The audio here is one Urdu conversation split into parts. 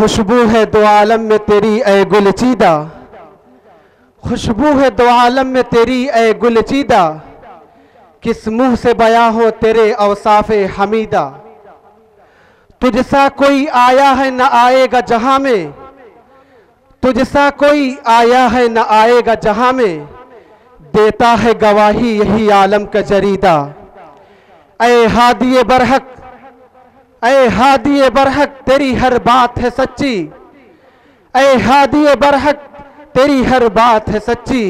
خوشبو ہے دو عالم میں تیری اے گل چیدہ، خوشبو ہے دو عالم میں تیری اے گل چیدہ، کس منہ سے بیاں ہو تیرے اوصاف حمیدہ۔ تجھ سا کوئی آیا ہے نہ آئے گا جہاں میں، تجھ سا کوئی آیا ہے نہ آئے گا جہاں میں، دیتا ہے گواہی یہی عالم کا جریدہ۔ اے ہادی برحق، اے ہادی برحق تیری ہر بات ہے سچی، اے ہادی برحق تیری ہر بات ہے سچی،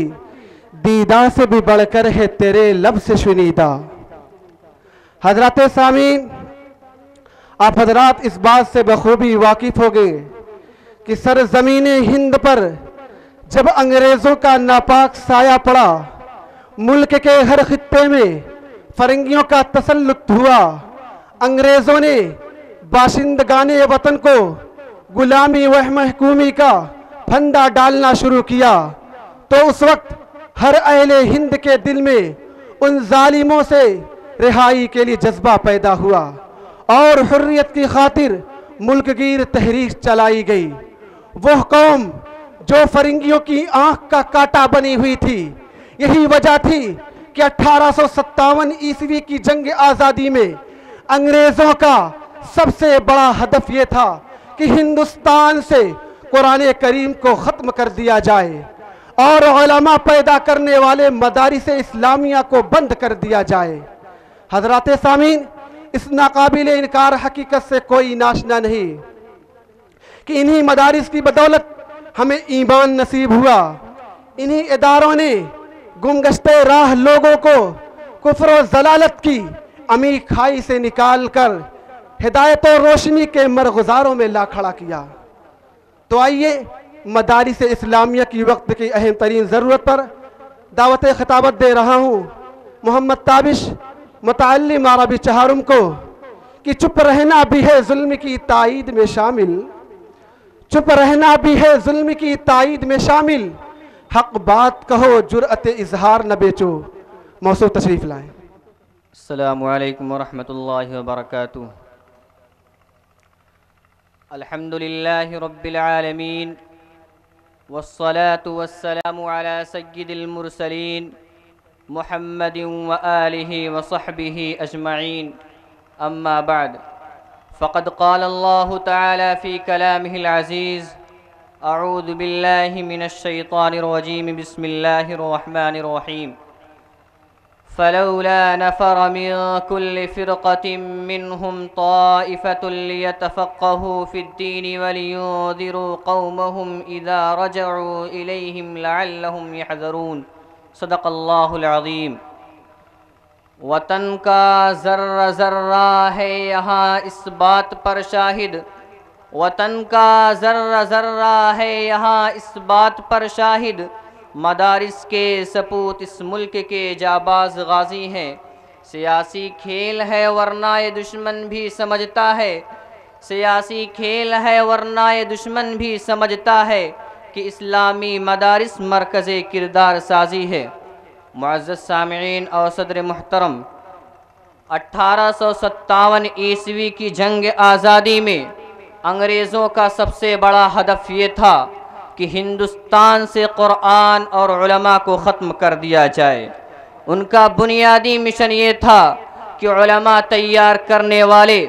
دیدہ سے بھی بڑھ کر ہے تیرے لب سے شنیدہ۔ حضرات سامعین، آپ حضرات اس بات سے بخوبی واقف ہو گئے کہ سرزمین ہند پر جب انگریزوں کا ناپاک سایہ پڑا، ملک کے ہر خطے میں فرنگیوں کا تسلط ہوا، انگریزوں نے باشندگان وطن کو غلامی و محکومی کا پھندا ڈالنا شروع کیا، تو اس وقت ہر اہل ہند کے دل میں ان ظالموں سے رہائی کے لیے جذبہ پیدا ہوا اور حریت کی خاطر ملک گیر تحریک چلائی گئی۔ وہ قوم جو فرنگیوں کی آنکھ کا کانٹا بنی ہوئی تھی، یہی وجہ تھی کہ 1857 عیسوی کی جنگ آزادی میں انگریزوں کا سب سے بڑا ہدف یہ تھا کہ ہندوستان سے قرآن کریم کو ختم کر دیا جائے اور علماء پیدا کرنے والے مدارس اسلامیہ کو بند کر دیا جائے۔ حضرات سامعین، اس ناقابل انکار حقیقت سے کوئی ناشنا نہیں کہ انہی مدارس کی بدولت ہمیں ایمان نصیب ہوا۔ انہی اداروں نے گمگشتہ راہ لوگوں کو کفر و ضلالت کی عمیق کھائی سے نکال کر ہدایت و روشنی کے مرغزاروں میں لا کھڑا کیا۔ تو آئیے مدارس اسلامیہ کی وقت کی اہم ترین ضرورت پر دعوت خطابت دے رہا ہوں محمد تابش متعلم عربی چہارم کو کہ چپ رہنا بھی ہے ظلم کی تائید میں شامل، چپ رہنا بھی ہے ظلم کی تائید میں شامل، حق بات کہو جرأت اظہار نہ بیچو۔ موصول تشریف لائیں۔ السلام علیکم ورحمۃ اللہ وبرکاتہ۔ الحمد للہ رب العالمین والصلاة والسلام علی سید المرسلین محمد وآلہ وصحبہ اجمعین، اما بعد فقد قال اللہ تعالی فی کلامہ العزیز اعوذ باللہ من الشیطان الرجیم بسم اللہ الرحمن الرحیم فلولا نفر من كل فرقة منهم طائفة ليتفقهوا في الدين ولينذروا قومهم إذا رجعوا إليهم لعلهم يحذرون۔ صدق اللہ العظیم۔ وطن کا ذرہ ذرہ ہے یہاں اس بات پر شاہد، وطن کا ذرہ ذرہ ہے یہاں اس بات پر شاہد، مدارس کے سپوت اس ملک کے جاباز غازی ہیں۔ سیاسی کھیل ہے ورنہ یہ دشمن بھی سمجھتا ہے، سیاسی کھیل ہے ورنہ یہ دشمن بھی سمجھتا ہے کہ اسلامی مدارس مرکز کردار سازی ہے۔ معزز سامعین اور صدر محترم، 1857 عیسوی کی جنگ آزادی میں انگریزوں کا سب سے بڑا ہدف یہ تھا کہ ہندوستان سے قرآن اور علماء کو ختم کر دیا جائے۔ ان کا بنیادی مشن یہ تھا کہ علماء تیار کرنے والے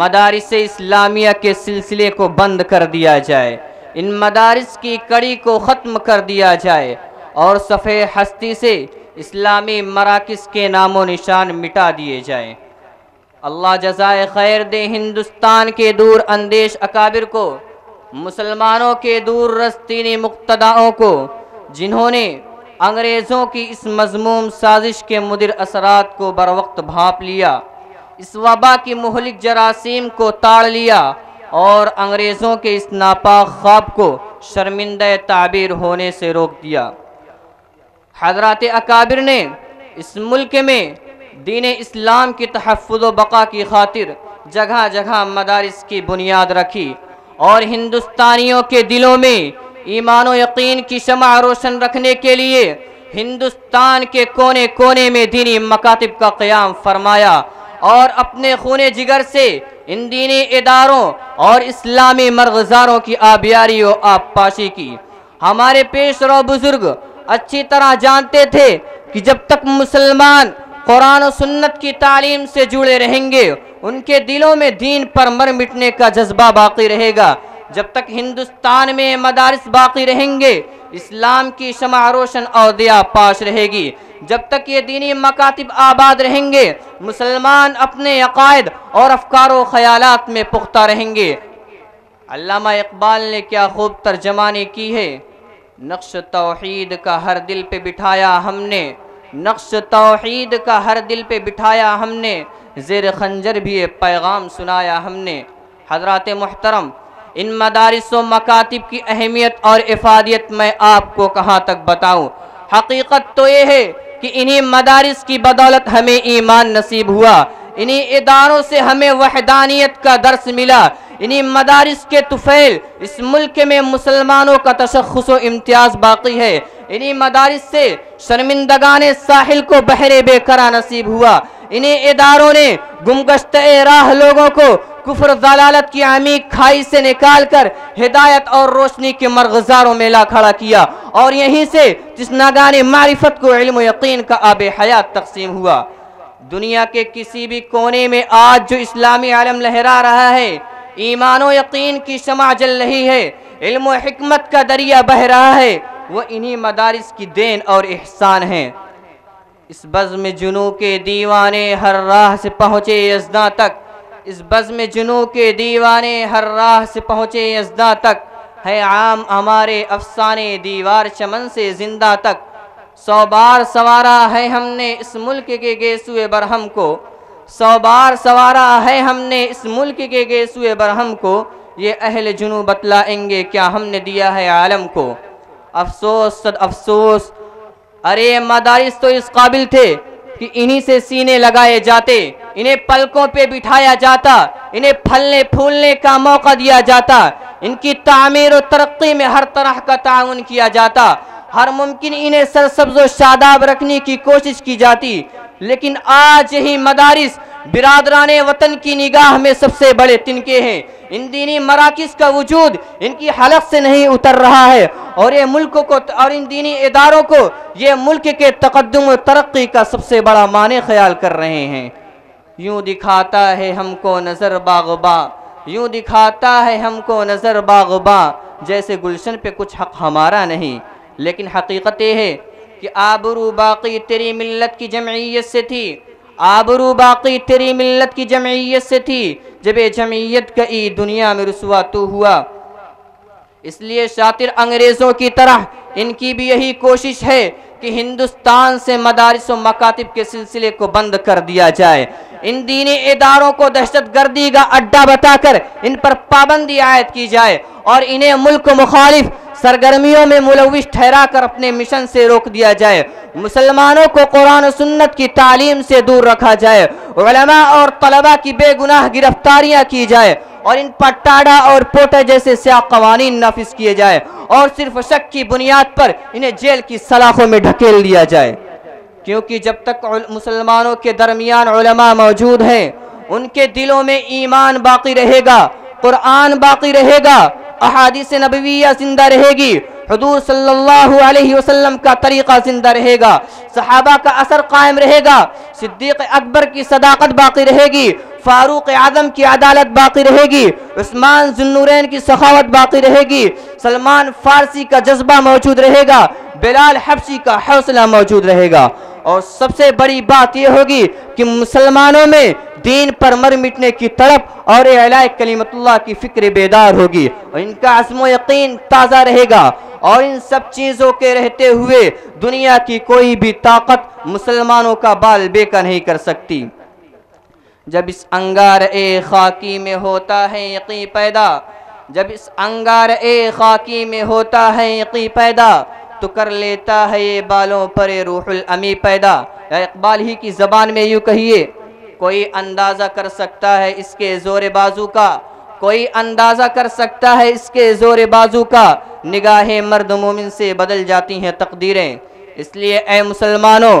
مدارس اسلامیہ کے سلسلے کو بند کر دیا جائے، ان مدارس کی کڑی کو ختم کر دیا جائے اور صفحہ ہستی سے اسلامی مراکز کے نام و نشان مٹا دیے جائیں۔ اللہ جزائے خیر دے ہندوستان کے دور اندیش اکابر کو، مسلمانوں کے دور رس دینی مقتداؤں کو، جنہوں نے انگریزوں کی اس مذموم سازش کے مضر اثرات کو بروقت بھانپ لیا، اس وبا کی مہلک جراثیم کو تاڑ لیا اور انگریزوں کے اس ناپاک خواب کو شرمندہ تعبیر ہونے سے روک دیا۔ حضرات اکابر نے اس ملک میں دین اسلام کی تحفظ و بقا کی خاطر جگہ جگہ مدارس کی بنیاد رکھی اور ہندوستانیوں کے دلوں میں ایمان و یقین کی شمع روشن رکھنے کے لیے ہندوستان کے کونے کونے میں دینی مکاتب کا قیام فرمایا اور اپنے خون جگر سے ان دینی اداروں اور اسلامی مرغزاروں کی آبیاری و آبپاشی کی۔ ہمارے پیش رو بزرگ اچھی طرح جانتے تھے کہ جب تک مسلمان قرآن و سنت کی تعلیم سے جڑے رہیں گے ان کے دلوں میں دین پر مر مٹنے کا جذبہ باقی رہے گا۔ جب تک ہندوستان میں مدارس باقی رہیں گے اسلام کی شمع روشن اور دیا پاش رہے گی۔ جب تک یہ دینی مکاتب آباد رہیں گے مسلمان اپنے عقائد اور افکار و خیالات میں پختہ رہیں گے۔ علامہ اقبال نے کیا خوب ترجمانی کی ہے، نقش توحید کا ہر دل پہ بٹھایا ہم نے، نقش توحید کا ہر دل پہ بٹھایا ہم نے، زیر خنجر بھی یہ پیغام سنایا ہم نے۔ حضرات محترم، ان مدارس و مکاتب کی اہمیت اور افادیت میں آپ کو کہاں تک بتاؤں۔ حقیقت تو یہ ہے کہ انہی مدارس کی بدولت ہمیں ایمان نصیب ہوا، انہی اداروں سے ہمیں وحدانیت کا درس ملا، انہی مدارس کے طفیل اس ملک میں مسلمانوں کا تشخص و امتیاز باقی ہے، انہی مدارس سے شرمندگان ساحل کو بحر بے کرا نصیب ہوا، انہی اداروں نے گمگشتہ راہ لوگوں کو کفر ضلالت کی عمیق کھائی سے نکال کر ہدایت اور روشنی کے مرغزاروں میں لا کھڑا کیا، اور یہیں سے تشنگان معرفت کو علم و یقین کا آب حیات تقسیم ہوا۔ دنیا کے کسی بھی کونے میں آج جو اسلامی علم لہرا رہا ہے، ایمان و یقین کی شمع جل رہی ہے، علم و حکمت کا دریا بہہ رہا ہے، وہ انہی مدارس کی دین اور احسان ہیں۔ اس بزم جنوں کے دیوانے ہر راہ سے پہنچے یزداں تک، اس بزم جنوں کے دیوانے ہر راہ سے پہنچے یزداں تک، ہے عام ہمارے افسانے دیوار چمن سے زندہ تک۔ 100 بار سوارا ہے ہم نے اس ملک کے گیسوئے برہم کو، 100 بار سوارا ہے ہم نے اس ملک کے گیسوئے برہم کو، یہ اہل جنوں بتلائیں گے کیا ہم نے دیا ہے عالم کو۔ افسوس صد افسوس، ارے مدارس تو اس قابل تھے کہ انہی سے سینے لگائے جاتے، انہیں پلکوں پہ بٹھایا جاتا، انہیں پھلنے پھولنے کا موقع دیا جاتا، ان کی تعمیر و ترقی میں ہر طرح کا تعاون کیا جاتا، ہر ممکن انہیں سرسبز و شاداب رکھنے کی کوشش کی جاتی، لیکن آج یہی مدارس برادران وطن کی نگاہ میں سب سے بڑے تنکے ہیں۔ ان دینی مراکز کا وجود ان کی حلق سے نہیں اتر رہا ہے، اور یہ ملک کو اور ان دینی اداروں کو یہ ملک کے تقدم و ترقی کا سب سے بڑا معنی خیال کر رہے ہیں۔ یوں دکھاتا ہے ہم کو نظر باغباں، یوں دکھاتا ہے ہم کو نظر باغباں، جیسے گلشن پہ کچھ حق ہمارا نہیں، لیکن حقیقت یہ ہے کہ آبرو باقی تیری ملت کی جمعیت سے تھی، آبرو باقی تیری ملت کی جمعیت سے تھی، جب یہ جمعیت کئی دنیا میں رسوا تو ہوا۔ اس لیے شاطر انگریزوں کی طرح ان کی بھی یہی کوشش ہے کہ ہندوستان سے مدارس و مکاتب کے سلسلے کو بند کر دیا جائے، ان دینی اداروں کو دہشت گردی کا اڈا بتا کر ان پر پابندی عائد کی جائے، اور انہیں ملک مخالف سرگرمیوں میں ملوث ٹھہرا کر اپنے مشن سے روک دیا جائے، مسلمانوں کو قرآن و سنت کی تعلیم سے دور رکھا جائے، علماء اور طلباء کی بے گناہ گرفتاریاں کی جائے، اور ان پر ٹاڈا اور پوٹا جیسے سیاہ قوانین نافذ کیے جائے، اور صرف شک کی بنیاد پر انہیں جیل کی سلاخوں میں ڈھکیل دیا جائے، کیونکہ جب تک مسلمانوں کے درمیان علماء موجود ہیں ان کے دلوں میں ایمان باقی رہے گا، قرآن باقی رہے گا، احادیث نبویہ زندہ رہے گی، حضور صلی اللہ علیہ وسلم کا طریقہ زندہ رہے گا، صحابہ کا اثر قائم رہے گا، صدیق اکبر کی صداقت باقی رہے گی، فاروق اعظم کی عدالت باقی رہے گی، عثمان ذو النورین کی سخاوت باقی رہے گی، سلمان فارسی کا جذبہ موجود رہے گا، بلال حبشی کا حوصلہ موجود رہے گا، اور سب سے بڑی بات یہ ہوگی کہ مسلمانوں میں دین پر مر مٹنے کی طرف اور اعلاء کلمت اللہ کی فکر بیدار ہوگی، اور ان کا عزم و یقین تازہ رہے گا، اور ان سب چیزوں کے رہتے ہوئے دنیا کی کوئی بھی طاقت مسلمانوں کا بال بیکا نہیں کر سکتی۔ جب اس انگار خاکی میں ہوتا ہے یقین پیدا، جب اس انگار خاکی میں ہوتا ہے یقین پیدا، تو کر لیتا ہے یہ بالوں پر روح الامی پیدا۔ یا اقبال ہی کی زبان میں یوں کہیے، کوئی اندازہ کر سکتا ہے اس کے زور بازو کا، کوئی اندازہ کر سکتا ہے اس کے زور بازو کا، نگاہ مرد مومن سے بدل جاتی ہیں تقدیریں۔ اس لیے اے مسلمانوں،